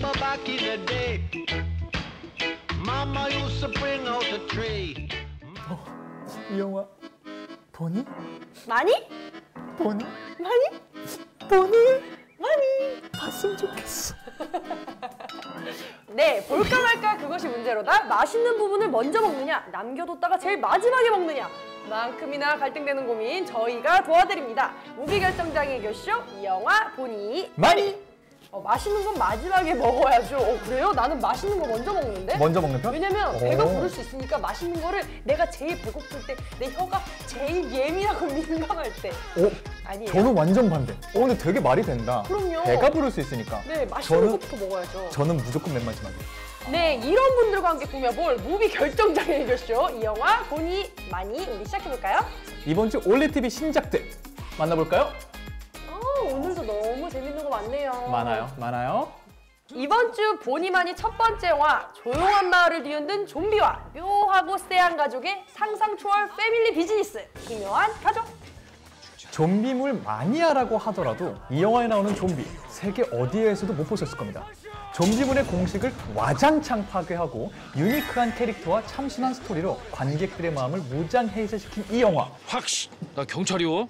remember back in the day, Mama used to bring out the tree. 이 영화 보니? 많이? 보니? 많이? 보니? 많이? 봤으면 좋겠어. 네, 볼까 말까 그것이 문제로다. 맛있는 부분을 먼저 먹느냐, 남겨뒀다가 제일 마지막에 먹느냐 만큼이나 갈등되는 고민 저희가 도와드립니다. 무비 결정장의 교쇼, 이 영화 보니 많이? 맛있는 건 마지막에 먹어야죠. 그래요? 나는 맛있는 거 먼저 먹는데? 먼저 먹는 편? 왜냐면 배가 부를 수 있으니까 맛있는 거를 내가 제일 배고플 때, 내 혀가 제일 예민하고 민감할 때. 아니에요? 저는 완전 반대. 근데 되게 말이 된다. 그럼요. 배가 부를 수 있으니까. 네, 맛있는 것부터 먹어야죠. 저는 무조건 맨 마지막에. 네, 이런 분들과 함께 꾸며볼 무비 결정장의 교쇼, 이 영화 보니 많이 우리 시작해볼까요? 이번 주 올레TV 신작들 만나볼까요? 오늘도 너무 재밌는 거 많네요. 많아요. 이번 주 보니 많이 첫 번째 영화, 조용한 마을을 뒤흔든 좀비와 묘하고 쎄한 가족의 상상 초월 패밀리 비즈니스, 기묘한 가족. 좀비물 마니아라고 하더라도 이 영화에 나오는 좀비 세계 어디에서도 못 보셨을 겁니다. 좀비물의 공식을 와장창 파괴하고 유니크한 캐릭터와 참신한 스토리로 관객들의 마음을 무장해제시킨 이 영화. 나 경찰이요?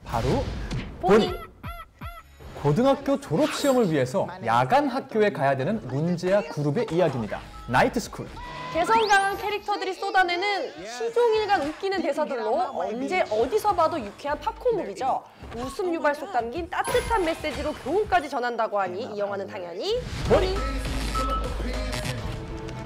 바로 보니. 고등학교 졸업시험을 위해서 야간 학교에 가야 되는 문제아 그룹의 이야기입니다. 나이트스쿨. 개성 강한 캐릭터들이 쏟아내는 시종일관 웃기는 대사들로 언제 어디서 봐도 유쾌한 팝콘 무비죠. 웃음 유발 속 담긴 따뜻한 메시지로 교훈까지 전한다고 하니 이 영화는 당연히 보니.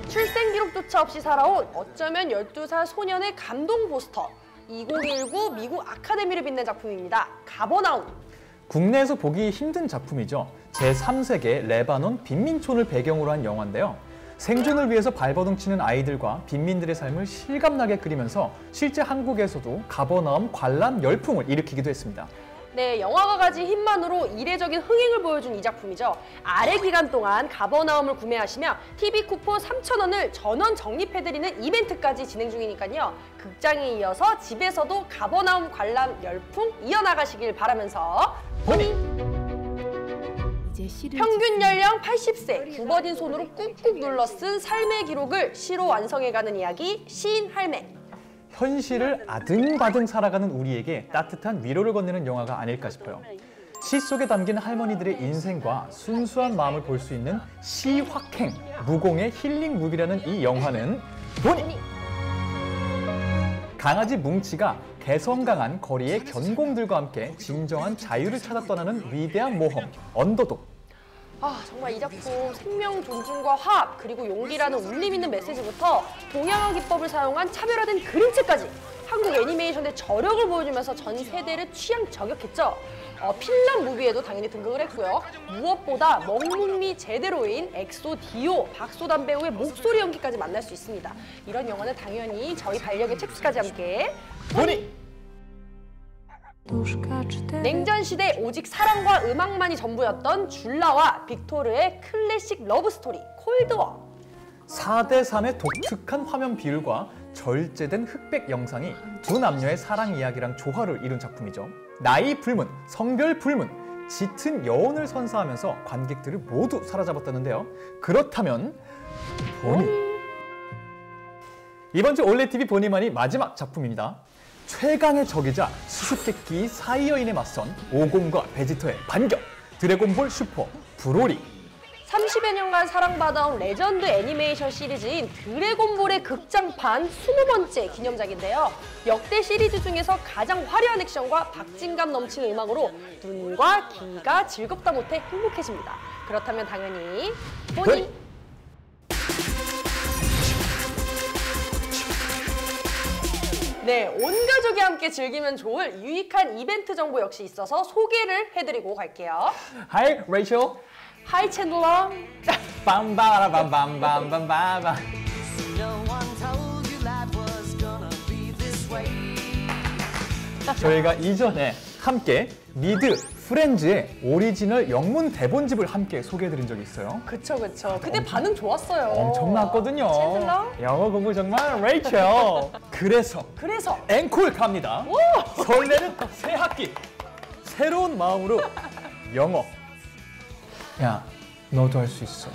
출생 기록조차 없이 살아온 어쩌면 12살 소년의 감동 포스터. 2019 미국 아카데미를 빛낸 작품입니다. 가버나움. 국내에서 보기 힘든 작품이죠. 제3세계 레바논 빈민촌을 배경으로 한 영화인데요. 생존을 위해서 발버둥 치는 아이들과 빈민들의 삶을 실감나게 그리면서 실제 한국에서도 가버나움 관람 열풍을 일으키기도 했습니다. 네, 영화가 가진 힘만으로 이례적인 흥행을 보여준 이 작품이죠. 아래 기간 동안 가버나움을 구매하시면 TV 쿠폰 3,000원을 전원 적립해드리는 이벤트까지 진행 중이니까요. 극장에 이어서 집에서도 가버나움 관람 열풍 이어나가시길 바라면서 보니! 평균 연령 80세, 구버린 손으로 꾹꾹 눌러 쓴 삶의 기록을 시로 완성해가는 이야기, 시인 할매. 현실을 아등바등 살아가는 우리에게 따뜻한 위로를 건네는 영화가 아닐까 싶어요. 시 속에 담긴 할머니들의 인생과 순수한 마음을 볼 수 있는 시확행, 무공의 힐링 무비라는 이 영화는 보니! 강아지 뭉치가 개성 강한 거리의 견공들과 함께 진정한 자유를 찾아 떠나는 위대한 모험, 언더독. 정말 이 작품 생명 존중과 화합, 그리고 용기라는 울림 있는 메시지부터 동양화 기법을 사용한 차별화된 그림체까지 한국 애니메이션의 저력을 보여주면서 전 세대를 취향 저격했죠. 필름 무비에도 당연히 등극을 했고요. 무엇보다 먹물미 제대로인 엑소 디오, 박소담 배우의 목소리 연기까지 만날 수 있습니다. 이런 영화는 당연히 저희 반려견 첵스까지 함께 보니! 냉전 시대 오직 사랑과 음악만이 전부였던 줄라와 빅토르의 클래식 러브 스토리 콜드워. 4대3의 독특한 화면 비율과 절제된 흑백 영상이 두 남녀의 사랑 이야기랑 조화를 이룬 작품이죠. 나이 불문, 성별 불문, 짙은 여운을 선사하면서 관객들을 모두 사로잡았다는데요. 그렇다면 보니! 이번 주 올레TV 보니만이 마지막 작품입니다. 최강의 적이자 수수께끼 사이어인에 맞선 오공과 베지터의 반격! 드래곤볼 슈퍼 브로리. 30여 년간 사랑받아온 레전드 애니메이션 시리즈인 드래곤볼의 극장판 20번째 기념작인데요. 역대 시리즈 중에서 가장 화려한 액션과 박진감 넘치는 음악으로 눈과 귀가 즐겁다 못해 행복해집니다. 그렇다면 당연히 보니! 네, 온 가족이 함께 즐기면 좋을 유익한 이벤트 정보 역시 있어서 소개를 해드리고 갈게요. Hi, Rachel. Hi, Chandler. 빰바라밤밤밤밤밤밤. 저희가 이전에 함께 미드 프렌즈의 오리지널 영문 대본집을 함께 소개해드린 적이 있어요. 그쵸. 그때 반응 좋았어요. 엄청났거든요. 챈들러? 영어 공부 정말 레이첼. 그래서 앵콜 갑니다. 설레는 새 학기. 새로운 마음으로 영어. 야, 너도 할 수 있어.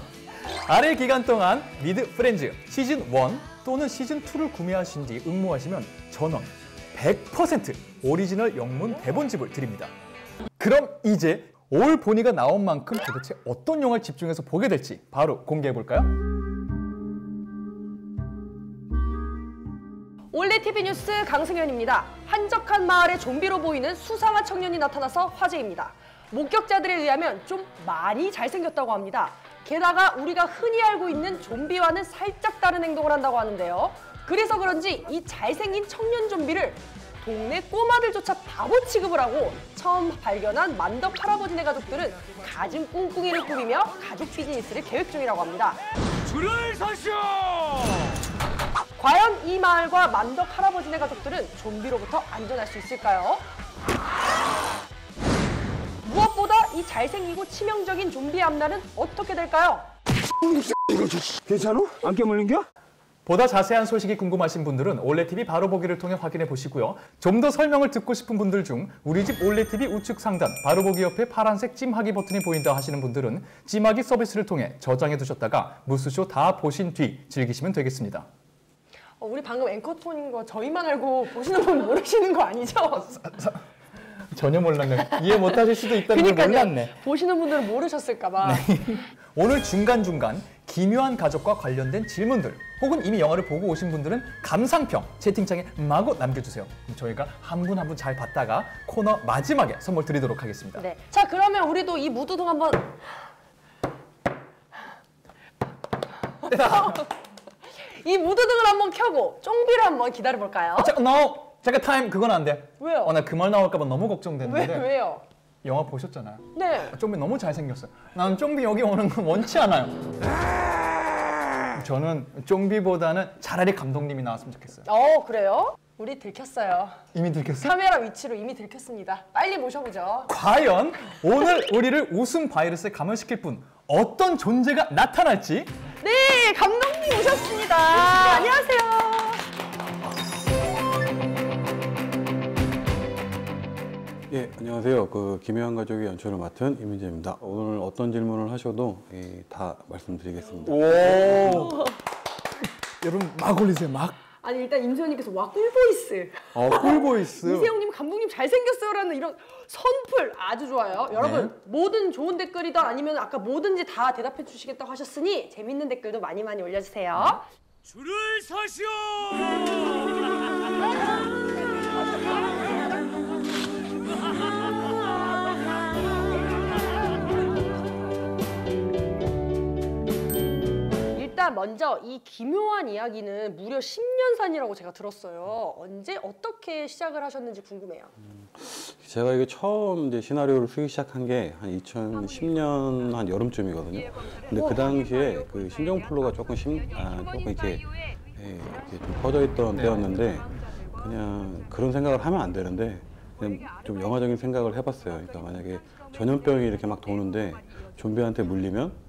아래 기간 동안 미드 프렌즈 시즌 1 또는 시즌 2를 구매하신 뒤 응모하시면 전원 100% 오리지널 영문 대본집을 드립니다. 그럼 이제 올 보니가 나온 만큼 도대체 어떤 영화를 집중해서 보게 될지 바로 공개해볼까요? 올레 TV 뉴스 강승현입니다. 한적한 마을에 좀비로 보이는 수상한 청년이 나타나서 화제입니다. 목격자들에 의하면 좀 많이 잘생겼다고 합니다. 게다가 우리가 흔히 알고 있는 좀비와는 살짝 다른 행동을 한다고 하는데요. 그래서 그런지 이 잘생긴 청년 좀비를 동네 꼬마들조차 바보 취급을 하고 처음 발견한 만덕 할아버지네 가족들은 가진 꿍꿍이를 꾸미며 가족 비즈니스를 계획 중이라고 합니다. 줄을 서시오! 과연 이 마을과 만덕 할아버지네 가족들은 좀비로부터 안전할 수 있을까요? 무엇보다 이 잘생기고 치명적인 좀비 앞날은 어떻게 될까요? 괜찮아? 안 깨물린겨? 보다 자세한 소식이 궁금하신 분들은 올레TV 바로 보기를 통해 확인해 보시고요. 좀 더 설명을 듣고 싶은 분들 중 우리 집 올레TV 우측 상단 바로 보기 옆에 파란색 찜하기 버튼이 보인다 하시는 분들은 찜하기 서비스를 통해 저장해 두셨다가 무스쇼 다 보신 뒤 즐기시면 되겠습니다. 우리 방금 앵커톤인 거 저희만 알고 보시는 분 모르시는 거 아니죠? 전혀 몰랐네. 이해 못하실 수도 있다는 걸 몰랐네. 보시는 분들은 모르셨을까 봐. 오늘 중간중간 기묘한 가족과 관련된 질문들 혹은 이미 영화를 보고 오신 분들은 감상평 채팅창에 마구 남겨주세요. 저희가 한 분 한 분 잘 봤다가 코너 마지막에 선물 드리도록 하겠습니다. 네. 자, 그러면 우리도 이 무드등 한번 이 무드등을 한번 켜고 좀비를 한번 기다려볼까요? 잠깐 타임 그건 안 돼. 왜요? 나 그 말 나올까 봐 너무 걱정됐는데. 왜요? 영화 보셨잖아요. 네. 좀비 너무 잘생겼어요. 나는 좀비 여기 오는 건 원치 않아요. 저는 좀비보다는 차라리 감독님이 나왔으면 좋겠어요. 그래요? 우리 들켰어요. 이미 들켰어? 카메라 위치로 이미 들켰습니다. 빨리 모셔보죠. 과연 오늘 우리를 웃음 바이러스에 감염시킬 분 어떤 존재가 나타날지. 네, 감독님 오셨습니다. 안녕하세요. 예, 안녕하세요. 기묘한 가족의 연출을 맡은 이민재입니다. 오늘 어떤 질문을 하셔도 다 말씀드리겠습니다. 오. 여러분 막 올리세요, 막. 아니 일단 임세영님께서 와 꿀보이스. 꿀보이스. 이세영님 감독님 잘생겼어요라는 이런 선풀 아주 좋아요. 여러분 뭐든 좋은 댓글이든 아니면 아까 뭐든지 다 대답해 주시겠다고 하셨으니 재밌는 댓글도 많이 올려주세요. 줄을 서시오! 일단 먼저 이 기묘한 이야기는 무려 10년산이라고 제가 들었어요. 언제 어떻게 시작을 하셨는지 궁금해요. 제가 이게 처음 이제 시나리오를 쓰기 시작한 게 한 2010년 한 여름쯤이거든요. 근데 그 당시에 신종플루가 조금 이렇게 좀 퍼져 있던 때였는데 그냥 그런 생각을 하면 안 되는데 그냥 좀 영화적인 생각을 해봤어요. 그러니까 만약에 전염병이 이렇게 막 도는데 좀비한테 물리면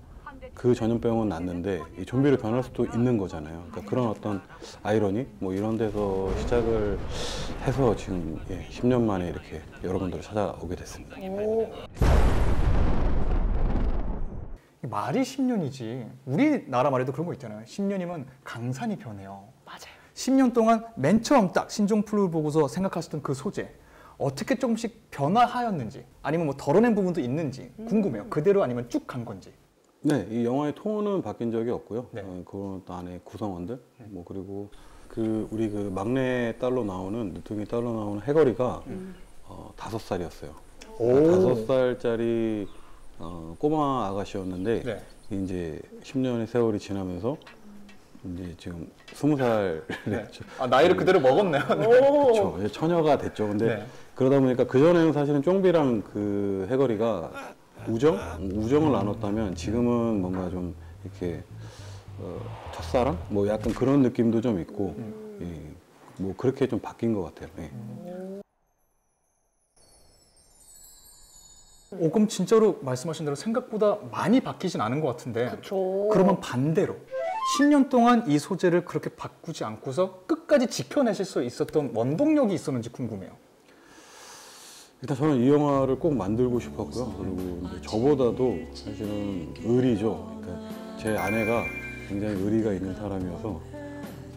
그 전염병은 낫는데 이 좀비로 변할 수도 있는 거잖아요. 그러니까 그런 어떤 아이러니 뭐 이런 데서 시작을 해서 지금 10년 만에 이렇게 여러분들을 찾아오게 됐습니다. 말이 10년이지. 우리나라 말에도 그런 거 있잖아요. 10년이면 강산이 변해요. 맞아요. 10년 동안 맨 처음 딱 신종플루를 보고서 생각하셨던 그 소재 어떻게 조금씩 변화하였는지 아니면 뭐 덜어낸 부분도 있는지 궁금해요. 그대로 아니면 쭉 간 건지. 네, 이 영화의 톤은 바뀐 적이 없고요. 네. 그런 또 안에 구성원들, 뭐 그리고 우리 막내 딸로 나오는 늦둥이 딸로 나오는 해거리가 5살이었어요. 5살짜리 꼬마 아가씨였는데 네. 이제 10년의 세월이 지나면서 이제 지금 20살 네. 나이를 그대로 먹었네요. 그렇죠. 이제 처녀가 됐죠. 근데 네. 그러다 보니까 그 전에는 사실은 쫑비랑 그 해거리가 우정을 나눴다면 지금은 뭔가 좀 이렇게 첫사랑 뭐 약간 그런 느낌도 좀 있고 뭐 그렇게 좀 바뀐 것 같아요. 그럼 진짜로 말씀하신 대로 생각보다 많이 바뀌진 않은 것 같은데. 그렇죠. 그러면 반대로 10년 동안 이 소재를 그렇게 바꾸지 않고서 끝까지 지켜내실 수 있었던 원동력이 있었는지 궁금해요. 일단 저는 이 영화를 꼭 만들고 싶었고요. 그리고 이제 저보다도 사실은 의리죠. 그러니까 제 아내가 굉장히 의리가 있는 사람이어서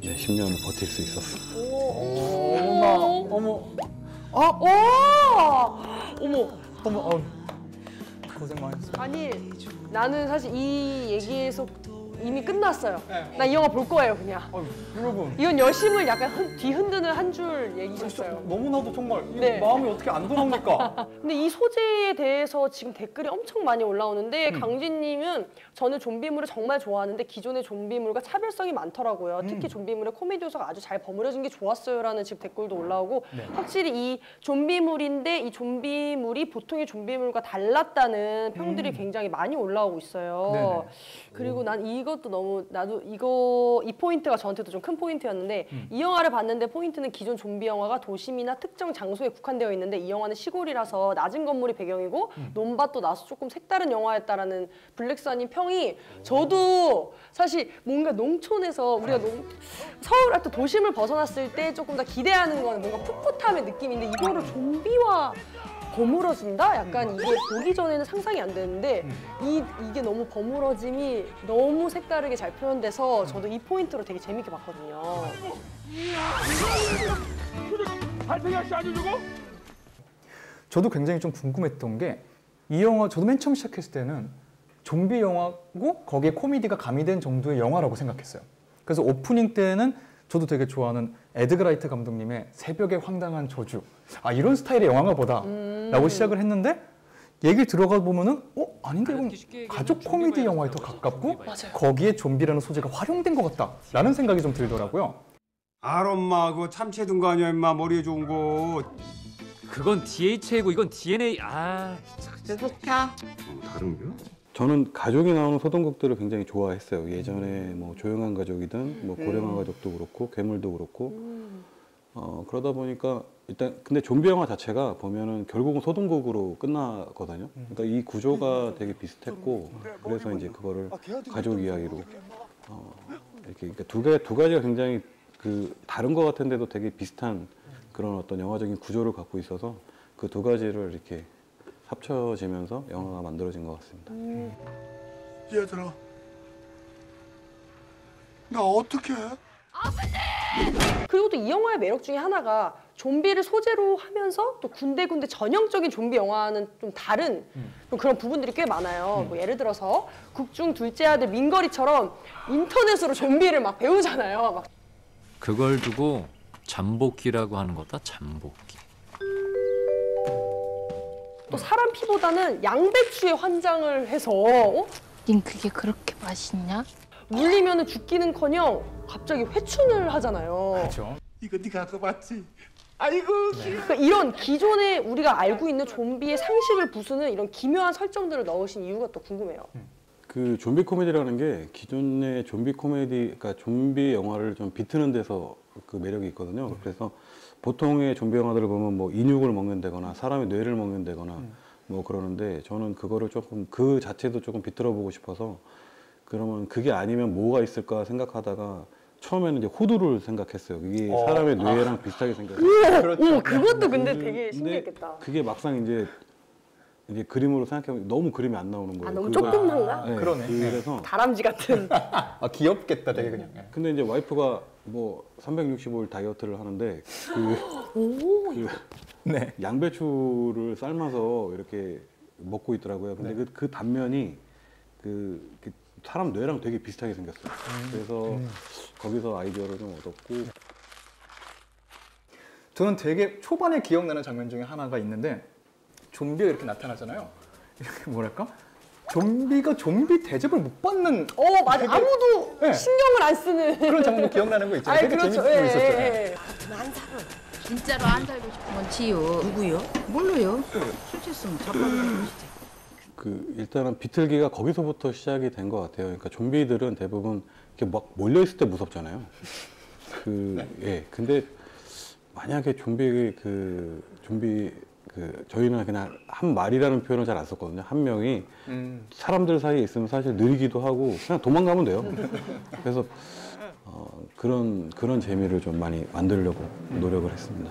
네, 10년을 버틸 수 있었어요. 어머나, 어머, 어머. 어머, 고생 많으셨습니다. 아니 나는 사실 이 얘기에서 이미 끝났어요. 나 이 영화 볼 거예요 그냥. 여러분, 이건 여심을 약간 뒤흔드는 한 줄 얘기셨어요. 너무나도 정말 이 네. 마음이 어떻게 안 돌아옵니까? 근데 이 소재에 대해서 지금 댓글이 엄청 많이 올라오는데 강진님은 저는 좀비물을 정말 좋아하는데 기존의 좀비물과 차별성이 많더라고요. 특히 좀비물의 코미디 요소가 아주 잘 버무려진 게 좋았어요라는 지금 댓글도 올라오고 확실히 이 좀비물인데 이 좀비물이 보통의 좀비물과 달랐다는 평들이 굉장히 많이 올라오고 있어요. 네네. 그리고 난 이것도 너무 나도 이 포인트가 저한테도 좀 큰 포인트였는데 이 영화를 봤는데 포인트는 기존 좀비 영화가 도심이나 특정 장소에 국한되어 있는데 이 영화는 시골이라서 낮은 건물이 배경이고 논밭도 나서 조금 색다른 영화였다라는 블랙선님 평이 저도 사실 뭔가 농촌에서 우리가 서울 또 도심을 벗어났을 때 조금 더 기대하는 건 뭔가 풋풋함의 느낌인데 이거를 좀비와 버무러진다? 약간 이게 보기 전에는 상상이 안 되는데 이게 너무 버무러짐이 너무 색다르게 잘 표현돼서 저도 이 포인트로 되게 재밌게 봤거든요. 저도 굉장히 좀 궁금했던 게 이 영화 저도 맨 처음 시작했을 때는 좀비 영화고 거기에 코미디가 가미된 정도의 영화라고 생각했어요. 그래서 오프닝 때는 저도 되게 좋아하는 에드거 라이트 감독님의 새벽의 황당한 저주, 이런 스타일의 영화인가 보다 라고 시작을 했는데 얘기 들어가 보면은 아닌데 이건 가족 코미디 영화에 더 가깝고 거기에 좀비라는 소재가 활용된 것 같다라는 생각이 좀 들더라고요. 엄마 그거 참치 든 거 아니야 임마 머리에 좋은 거. 그건 DHA고 이건 DNA. 다른겨? 저는 가족이 나오는 소동극들을 굉장히 좋아했어요. 예전에 뭐 조용한 가족이든 뭐 고령한 가족도 그렇고 괴물도 그렇고 그러다 보니까 일단 근데 좀비 영화 자체가 보면은 결국은 소동극으로 끝나거든요. 그러니까 이 구조가 되게 비슷했고 그래서 이제 그거를 가족 이야기로 이렇게 그러니까 두 가지가 굉장히 그 다른 것 같은데도 되게 비슷한 그런 어떤 영화적인 구조를 갖고 있어서 그 두 가지를 이렇게 합쳐지면서 영화가 만들어진 것 같습니다. 얘들아, 나 어떡해? 그리고 또 이 영화의 매력 중에 하나가 좀비를 소재로 하면서 또 군데군데 전형적인 좀비 영화는 좀 다른 좀 그런 부분들이 꽤 많아요. 뭐 예를 들어서 극중 둘째 아들 민거리처럼 인터넷으로 좀비를 막 배우잖아요. 막 그걸 두고 잠복기라고 하는 거다. 잠복기. 또 사람 피보다는 양배추에 환장을 해서 닌 그게 그렇게 맛있냐? 물리면은 죽기는커녕 갑자기 회춘을 하잖아요. 그렇죠. 이거 네가 그거 봤지? 아이고. 그러니까 이런 기존에 우리가 알고 있는 좀비의 상식을 부수는 이런 기묘한 설정들을 넣으신 이유가 또 궁금해요. 그 좀비 코미디라는 게 기존의 좀비 코미디, 그러니까 좀비 영화를 좀 비트는 데서 그 매력이 있거든요. 그래서 보통의 좀비 영화들을 보면 뭐 인육을 먹는다거나 사람의 뇌를 먹는다거나 뭐 그러는데 저는 그거를 조금 그 자체도 조금 비틀어 보고 싶어서 그러면 그게 아니면 뭐가 있을까 생각하다가 처음에는 이제 호두를 생각했어요. 이게 사람의 뇌랑 비슷하게 생겼어요. 그렇죠. 그것도 근데 되게 신기했겠다. 그게 막상 이제 그림으로 생각해보면 너무 그림이 안 나오는 거예요. 너무 조그만가? 네, 그러네. 그래서 다람쥐 같은. 귀엽겠다 되게 그냥. 근데 이제 와이프가 뭐 365일 다이어트를 하는데 그 네. 양배추를 삶아서 이렇게 먹고 있더라고요. 근데 그 단면이 사람 뇌랑 되게 비슷하게 생겼어요. 그래서 거기서 아이디어를 좀 얻었고. 저는 되게 초반에 기억나는 장면 중에 하나가 있는데 좀비가 이렇게 나타나잖아요. 이렇게 뭐랄까? 좀비가 좀비 대접을 못 받는 맞아. 되게- 아무도 네. 신경을 안 쓰는. 그런 장면 기억나는 거 있잖아요. 되게 그렇죠. 재밌게 있었잖아요. 예. 진짜로 안 살고 싶은 건 지요. 누구요? 몰라요. 수치성 잡아보는 것이지. 일단은 비틀기가 거기서부터 시작이 된 것 같아요. 그러니까 좀비들은 대부분 이렇게 막 몰려 있을 때 무섭잖아요. 근데 만약에 저희는 그냥 한 마리라는 표현을 잘 안 썼거든요. 한 명이 사람들 사이에 있으면 사실 느리기도 하고 그냥 도망가면 돼요. 그래서 그런 재미를 좀 많이 만들려고 노력을 했습니다.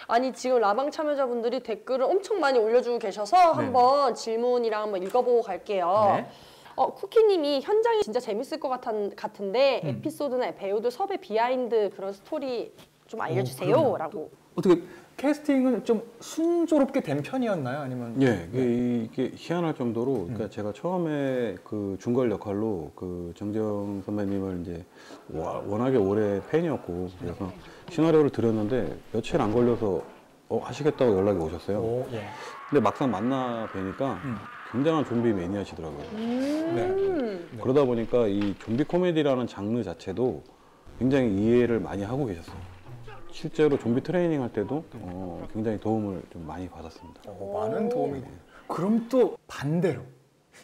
아니 지금 라방 참여자분들이 댓글을 엄청 많이 올려주고 계셔서 한번 질문이랑 한번 읽어보고 갈게요. 네. 쿠키님이 현장이 진짜 재밌을 것 같은데 에피소드나 배우들 섭외 비하인드 그런 스토리 좀 알려주세요. 라고. 어떻게 캐스팅은 좀 순조롭게 된 편이었나요? 아니면? 예, 이게 희한할 정도로, 그러니까 제가 처음에 그 중걸 역할로 그 정재영 선배님을 이제 워낙에 오래 팬이었고, 그래서 시나리오를 드렸는데 며칠 안 걸려서 하시겠다고 연락이 오셨어요. 오, 예. 근데 막상 만나 뵈니까 굉장한 좀비 매니아시더라고요. 네. 그러다 보니까 이 좀비 코미디라는 장르 자체도 굉장히 이해를 많이 하고 계셨어요. 실제로 좀비 트레이닝 할 때도 굉장히 도움을 좀 많이 받았습니다. 많은 도움이. 그럼 또 반대로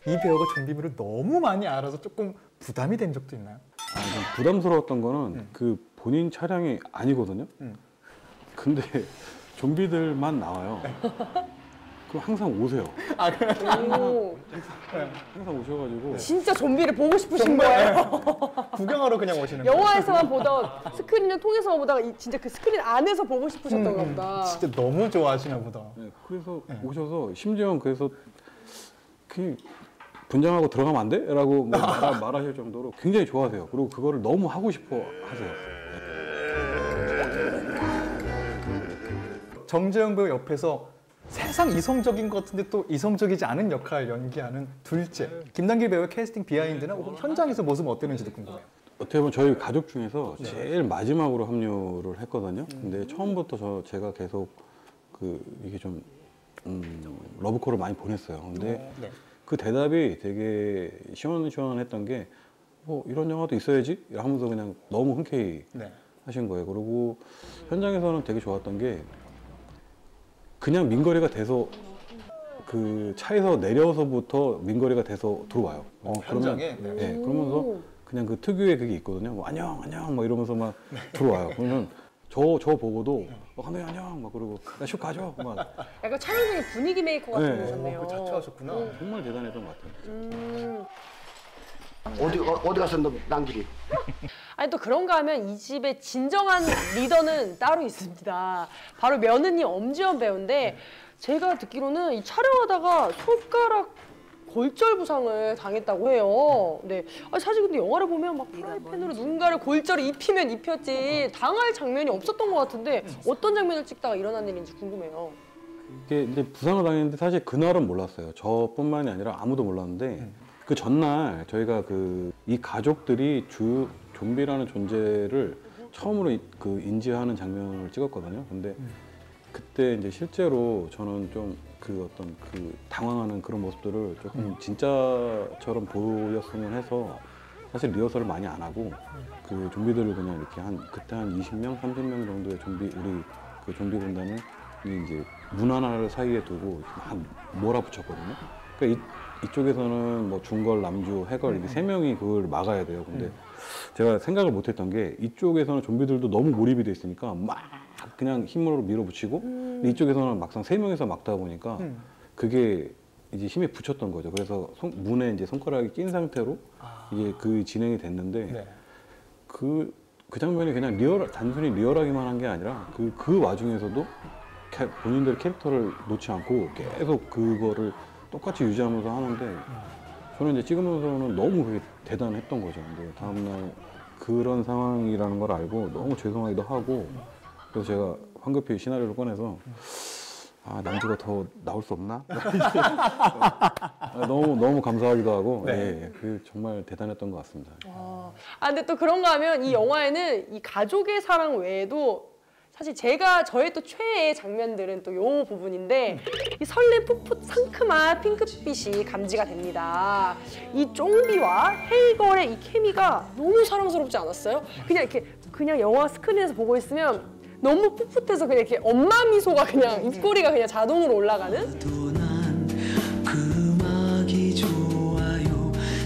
이 배우가 좀비물을 너무 많이 알아서 조금 부담이 된 적도 있나요? 좀 부담스러웠던 거는 그 본인 차량이 아니거든요. 근데 좀비들만 나와요. 그럼 항상 오세요. 아, 그래요? 항상 오셔가지고. 진짜 좀비를 보고 싶으신 거예요? 구경하러 그냥 오시는 거예요? 영화에서만 보던 스크린을 통해서만 보다가 진짜 그 스크린 안에서 보고 싶으셨던 겁니다. 진짜 너무 좋아하시나 보다. 네, 그래서 오셔서 심지어 그래서 그 분장하고 들어가면 안 돼? 라고 뭐 말하실 정도로 굉장히 좋아하세요. 그리고 그거를 너무 하고 싶어 하세요. 정재영 배우 옆에서 세상 이성적인 것 같은데 또 이성적이지 않은 역할 연기하는 둘째 김남길 배우의 캐스팅 비하인드나 혹은 현장에서 모습은 어땠는지도 궁금해요. 어떻게 보면 저희 가족 중에서 제일 마지막으로 합류를 했거든요. 근데 처음부터 제가 계속 이게 좀 러브콜을 많이 보냈어요. 근데 그 대답이 되게 시원시원했던 게 이런 영화도 있어야지 하면서 그냥 너무 흔쾌히 하신 거예요. 그리고 현장에서는 되게 좋았던 게 그냥 민거리가 돼서 그 차에서 내려서부터 민거리가 돼서 들어와요. 현장에? 네, 그러면서 그냥 그 특유의 그게 있거든요. 뭐, 안녕 막 이러면서 막 들어와요. 그러면 저 보고도 감독님 안녕 막 그러고 나 슛 가죠 막. 약간 촬영 중에 분위기 메이커 같은 분이셨네요. 그 자처하셨구나. 정말 대단했던 것 같아요. 어디 가서 너 남길이? 아니 또 그런가 하면 이 집의 진정한 리더는 따로 있습니다. 바로 며느님 엄지연 배우인데 제가 듣기로는 이 촬영하다가 손가락 골절 부상을 당했다고 해요. 네. 사실 근데 영화를 보면 막 프라이팬으로 누군가를 골절을 입히면 입혔지 당할 장면이 없었던 것 같은데 어떤 장면을 찍다가 일어난 일인지 궁금해요. 이게 이제 부상을 당했는데 사실 그날은 몰랐어요. 저뿐만이 아니라 아무도 몰랐는데 그 전날 저희가 이 가족들이 좀비라는 존재를 처음으로 인지하는 장면을 찍었거든요. 근데 그때 이제 실제로 저는 좀 어떤 당황하는 그런 모습들을 조금 진짜처럼 보였으면 해서 사실 리허설을 많이 안 하고 그 좀비들을 그냥 이렇게 그때 한 20명, 30명 정도의 우리 그 좀비 군단을 이제 문 하나를 사이에 두고 막 몰아붙였거든요. 그러니까 이쪽에서는 뭐 중걸, 남주, 해걸 이렇게 세 명이 그걸 막아야 돼요. 근데 제가 생각을 못했던 게 이쪽에서는 좀비들도 너무 몰입이 돼 있으니까 막 그냥 힘으로 밀어붙이고 이쪽에서는 막상 세 명이서 막다 보니까 그게 이제 힘에 붙였던 거죠. 그래서 문에 이제 손가락이 낀 상태로 이게 진행이 됐는데 그 장면이 그냥 단순히 리얼하기만 한 게 아니라 그 와중에서도 본인들 캐릭터를 놓지 않고 계속 그거를 똑같이 유지하면서 하는데 저는 이제 찍으면서는 너무 그게 대단했던 거죠. 근데 다음날 그런 상황이라는 걸 알고 너무 죄송하기도 하고 그래서 제가 황급히 시나리오를 꺼내서 남주가 더 나올 수 없나? 너무 감사하기도 하고 그 정말 대단했던 것 같습니다. 근데 또 그런가 하면 이 영화에는 이 가족의 사랑 외에도 사실 저의 또 최애의 장면들은 또 요 부분인데 이 설렘 풋풋 상큼한 핑크빛이 감지가 됩니다. 이 쫑비와 헤이걸의 이 케미가 너무 사랑스럽지 않았어요? 그냥 영화 스크린에서 보고 있으면 너무 풋풋해서 그냥 이렇게 엄마 미소가 그냥 입꼬리가 그냥 자동으로 올라가는?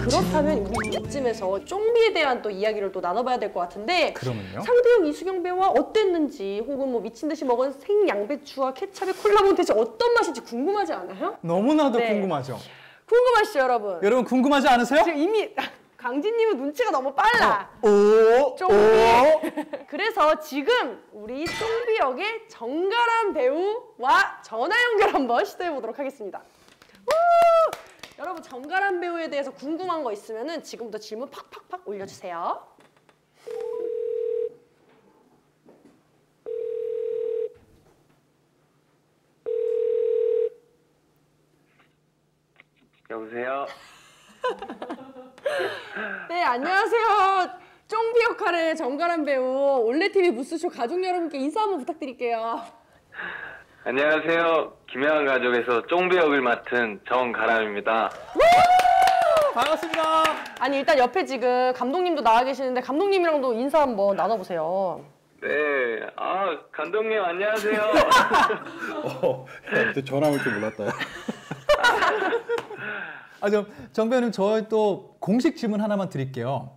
그렇다면 우리 이쯤에서 쫑비에 대한 또 이야기를 또 나눠봐야 될 것 같은데 그러면요? 상대형 이수경 배우와 어땠는지 혹은 뭐 미친 듯이 먹은 생양배추와 케찹의 콜라보는 대체 어떤 맛인지 궁금하지 않아요? 너무나도 궁금하죠? 궁금하시죠 여러분? 여러분 궁금하지 않으세요? 지금 이미 강진님은 눈치가 너무 빨라. 오, 쫑비. 그래서 지금 우리 쫑비 역의 정가람 배우와 전화 연결 한번 시도해 보도록 하겠습니다. 우! 여러분 정가람 배우에 대해서 궁금한 거 있으면은 지금부터 질문 팍팍팍 올려주세요. 여보세요? 네, 안녕하세요. 쫑비 역할의 정가람 배우, 올레TV 무스쇼 가족 여러분께 인사 한번 부탁드릴게요. 안녕하세요. 김혜환 가족에서 쫑비 역을 맡은 정가람입니다. 반갑습니다. 아니 일단 옆에 지금 감독님도 나와 계시는데 감독님이랑도 인사 한번 나눠보세요. 네, 감독님 안녕하세요. 전화 올 줄 몰랐다. 정 배우님, 저희 또 공식 질문 하나만 드릴게요.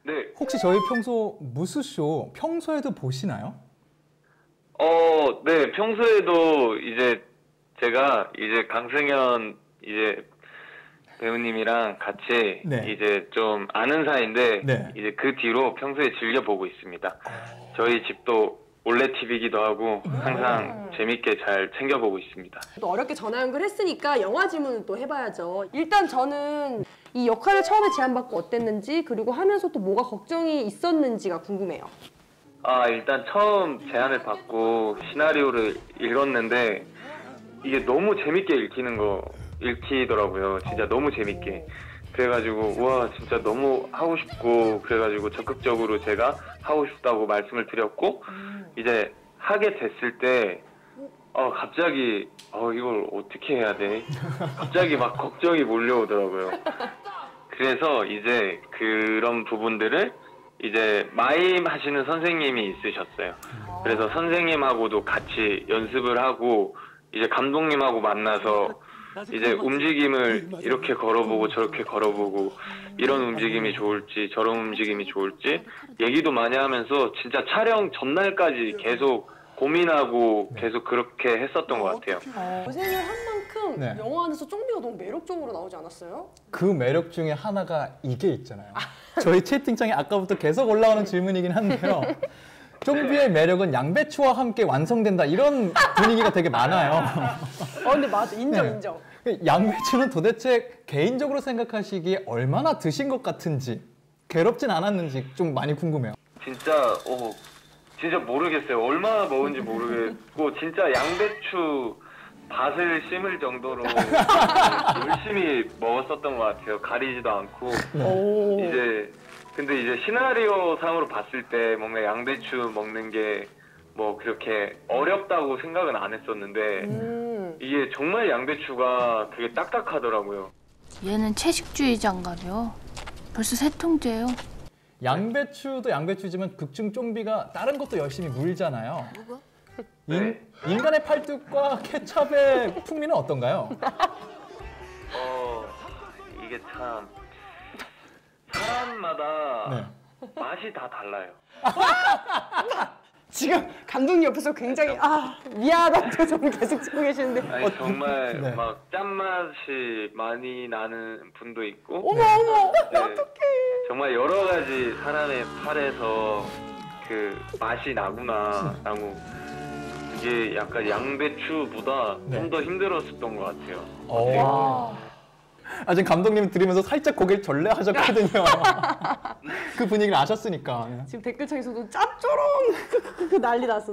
네. 혹시 저희 평소 무스쇼 평소에도 보시나요? 네, 평소에도 이제 제가 이제 강승현 이제 배우님이랑 같이 네. 이제 좀 아는 사이인데 네. 이제 그 뒤로 평소에 즐겨 보고 있습니다. 저희 집도 올레TV기도 하고 항상 재밌게 잘 챙겨보고 있습니다. 또 어렵게 전화 연결했으니까 영화 질문을 또 해봐야죠. 일단 저는 이 역할을 처음에 제안받고 어땠는지 그리고 하면서 또 뭐가 걱정이 있었는지가 궁금해요. 일단 처음 제안을 받고 시나리오를 읽었는데 이게 너무 재밌게 읽히더라고요. 진짜 너무 재밌게. 그래가지고 우와 진짜 너무 하고 싶고 그래가지고 적극적으로 제가 하고 싶다고 말씀을 드렸고 이제 하게 됐을 때 갑자기 이걸 어떻게 해야 돼? 갑자기 막 걱정이 몰려오더라고요. 그래서 이제 그런 부분들을 이제 마임 하시는 선생님이 있으셨어요. 그래서 선생님하고도 같이 연습을 하고 이제 감독님하고 만나서 이제 움직임을 이렇게 걸어보고 저렇게 걸어보고 이런 움직임이 좋을지 저런 움직임이 좋을지 얘기도 많이 하면서 진짜 촬영 전날까지 계속 고민하고 계속 그렇게 했었던 것 같아요. 고생을 한 만큼 네. 영화 안에서 쫑비가 너무 매력적으로 나오지 않았어요? 그 매력 중에 하나가 이게 있잖아요. 저희 채팅창에 아까부터 계속 올라오는 질문이긴 한데요. 쫑비의 매력은 양배추와 함께 완성된다, 이런 분위기가 되게 많아요. 근데 맞아. 인정, 네. 인정. 양배추는 도대체 개인적으로 생각하시기에 얼마나 드신 것 같은지, 괴롭진 않았는지 좀 많이 궁금해요. 진짜 모르겠어요. 얼마나 먹은지 모르겠고 진짜 양배추 밭을 심을 정도로 열심히 먹었었던 것 같아요. 가리지도 않고. 근데 이제 시나리오 상으로 봤을 때 뭔가 양배추 먹는 게 뭐 그렇게 어렵다고 생각은 안 했었는데 이게 정말 양배추가 되게 딱딱하더라고요. 얘는 채식주의자인가요? 벌써 세 통째예요. 양배추도 양배추지만 극중 쫑비가 다른 것도 열심히 물잖아요. 네. 인간의 팔뚝과 케찹의 풍미는 어떤가요? 이게 참 사람마다 네. 맛이 다 달라요. 지금 감독님 옆에서 굉장히 미안하다는 표정을 계속 짓고 계시는데 아니 정말 네. 막 짠맛이 많이 나는 분도 있고 어머 네. 어떡해. 정말 여러 가지 사람의 팔에서 그 맛이 나구나라고 이게 약간 양배추보다 네. 좀 더 힘들었었던 것 같아요. 지금 감독님 들으면서 살짝 고개를 절레하셨거든요. 그 분위기를 아셨으니까. 지금 댓글창에서도 짭조롱 난리 났어.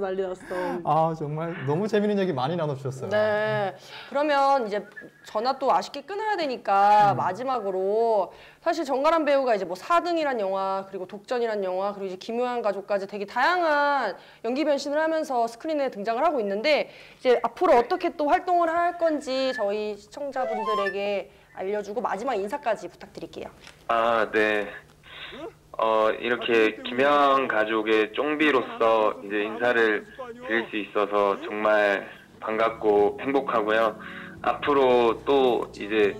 정말 너무 재밌는 얘기 많이 나눠주셨어요. 네. 그러면 이제 전화 또 아쉽게 끊어야 되니까 마지막으로 사실 정가람 배우가 이제 뭐 4등이란 영화 그리고 독전이란 영화 그리고 이제 김효한 가족까지 되게 다양한 연기 변신을 하면서 스크린에 등장을 하고 있는데 이제 앞으로 어떻게 또 활동을 할 건지 저희 시청자분들에게 알려주고 마지막 인사까지 부탁드릴게요. 네. 이렇게 김혜환 가족의 쫑비로서 이제 인사를 드릴 수 있어서 정말 반갑고 행복하고요. 앞으로 또 이제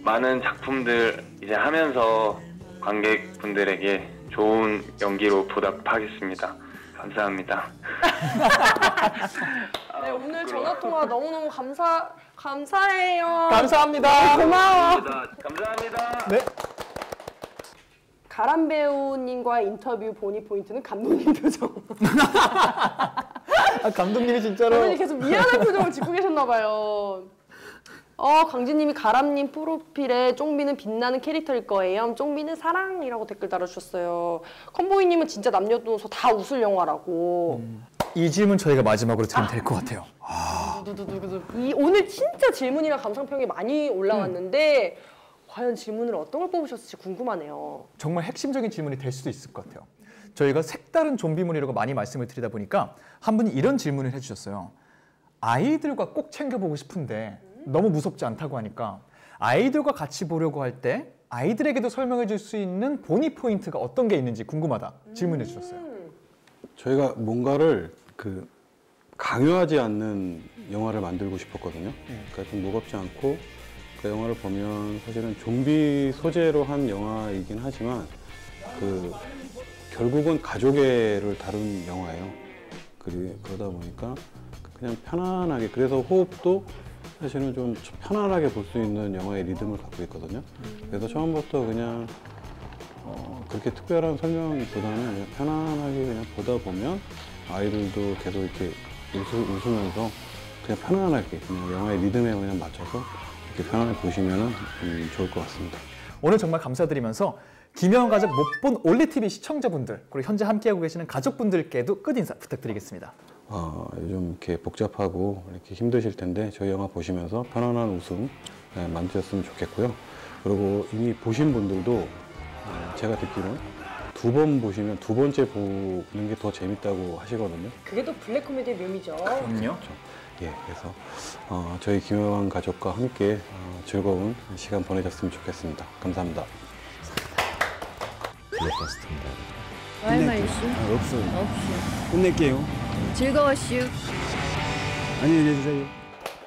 많은 작품들 이제 하면서 관객분들에게 좋은 연기로 보답하겠습니다. 감사합니다. 네, 오늘 전화 통화 너무너무 감사해요. 감사합니다. 고마워. 감사합니다. 네. 가람 배우님과의 인터뷰 보니 포인트는 감독님 표정. 감독님이 진짜로. 감독님 계속 미안한 표정을 짓고 계셨나 봐요. 강진님이 가람님 프로필에 쫑비는 빛나는 캐릭터일 거예요. 쫑비는 사랑이라고 댓글 달아주셨어요. 컴보이님은 진짜 남녀노소 다 웃을 영화라고. 이 질문 저희가 마지막으로 드리면 될 것 같아요. 오늘 진짜 질문이랑 감상평이 많이 올라왔는데 과연 질문을 어떤 걸 뽑으셨을지 궁금하네요. 정말 핵심적인 질문이 될 수도 있을 것 같아요. 저희가 색다른 좀비물이라고 많이 말씀을 드리다 보니까 한 분이 이런 질문을 해주셨어요. 아이들과 꼭 챙겨보고 싶은데 너무 무섭지 않다고 하니까 아이들과 같이 보려고 할 때 아이들에게도 설명해 줄 수 있는 보니 포인트가 어떤 게 있는지 궁금하다 질문해 주셨어요. 저희가 뭔가를 강요하지 않는 영화를 만들고 싶었거든요. 그러니까 좀 무겁지 않고 그 영화를 보면 사실은 좀비 소재로 한 영화이긴 하지만 결국은 가족애를 다룬 영화예요. 그러다 보니까 그냥 편안하게, 그래서 호흡도 사실은 좀 편안하게 볼 수 있는 영화의 리듬을 갖고 있거든요. 그래서 처음부터 그냥 그렇게 특별한 설명보다는 그냥 편안하게 그냥 보다 보면 아이들도 계속 이렇게 웃으면서 그냥 편안하게 그냥 영화의 리듬에 그냥 맞춰서 이렇게 편안하게 보시면 좋을 것 같습니다. 오늘 정말 감사드리면서 김영한 가족 못 본 올레TV 시청자분들 그리고 현재 함께하고 계시는 가족분들께도 끝인사 부탁드리겠습니다. 요즘 이렇게 복잡하고 이렇게 힘드실 텐데 저희 영화 보시면서 편안한 웃음 만드셨으면 좋겠고요. 그리고 이미 보신 분들도 제가 듣기로는 2번 보시면 2번째 보는 게 더 재밌다고 하시거든요. 그게 또 블랙 코미디의 묘미죠. 그럼요. 그렇죠. 예, 그래서 저희 김영한 가족과 함께 즐거운 시간 보내셨으면 좋겠습니다. 감사합니다. 블랙버스터입니다. 할 말 있어? 없어요. 없어. 끝낼게요. 즐거웠슈. 안녕히 계세요.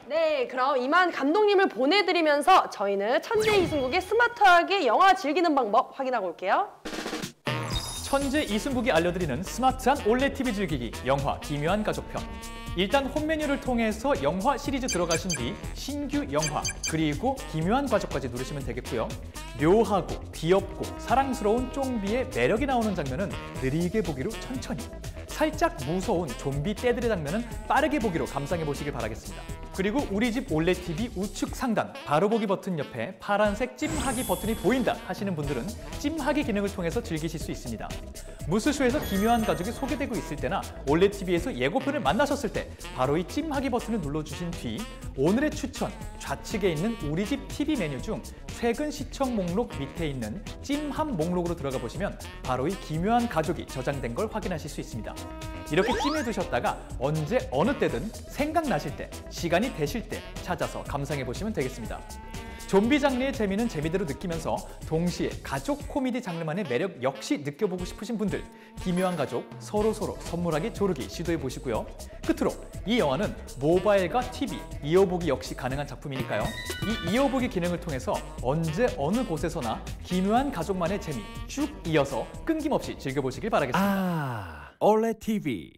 네, 그럼 이만 감독님을 보내드리면서 저희는 천재 이승국의 스마트하게 영화 즐기는 방법 확인하고 올게요. 천재 이승국이 알려드리는 스마트한 올레TV 즐기기 영화 기묘한 가족편. 일단 홈 메뉴를 통해서 영화 시리즈 들어가신 뒤 신규 영화 그리고 기묘한 가족까지 누르시면 되겠고요. 묘하고 귀엽고 사랑스러운 쫑비의 매력이 나오는 장면은 느리게 보기로 천천히, 살짝 무서운 좀비 떼들의 장면은 빠르게 보기로 감상해 보시길 바라겠습니다. 그리고 우리 집 올레TV 우측 상단 바로 보기 버튼 옆에 파란색 찜하기 버튼이 보인다 하시는 분들은 찜하기 기능을 통해서 즐기실 수 있습니다. 무스쇼에서 기묘한 가족이 소개되고 있을 때나 올레TV에서 예고편을 만나셨을 때 바로 이 찜하기 버튼을 눌러주신 뒤 오늘의 추천 좌측에 있는 우리 집 TV 메뉴 중 최근 시청 목록 밑에 있는 찜함 목록으로 들어가 보시면 바로 이 기묘한 가족이 저장된 걸 확인하실 수 있습니다. 이렇게 찜해 두셨다가 언제 어느 때든 생각나실 때, 시간이 되실 때 찾아서 감상해 보시면 되겠습니다. 좀비 장르의 재미는 재미대로 느끼면서 동시에 가족 코미디 장르만의 매력 역시 느껴보고 싶으신 분들 기묘한 가족 서로서로 선물하기 조르기 시도해 보시고요. 끝으로 이 영화는 모바일과 TV, 이어보기 역시 가능한 작품이니까요. 이 이어보기 기능을 통해서 언제 어느 곳에서나 기묘한 가족만의 재미 쭉 이어서 끊김없이 즐겨보시길 바라겠습니다. 올레TV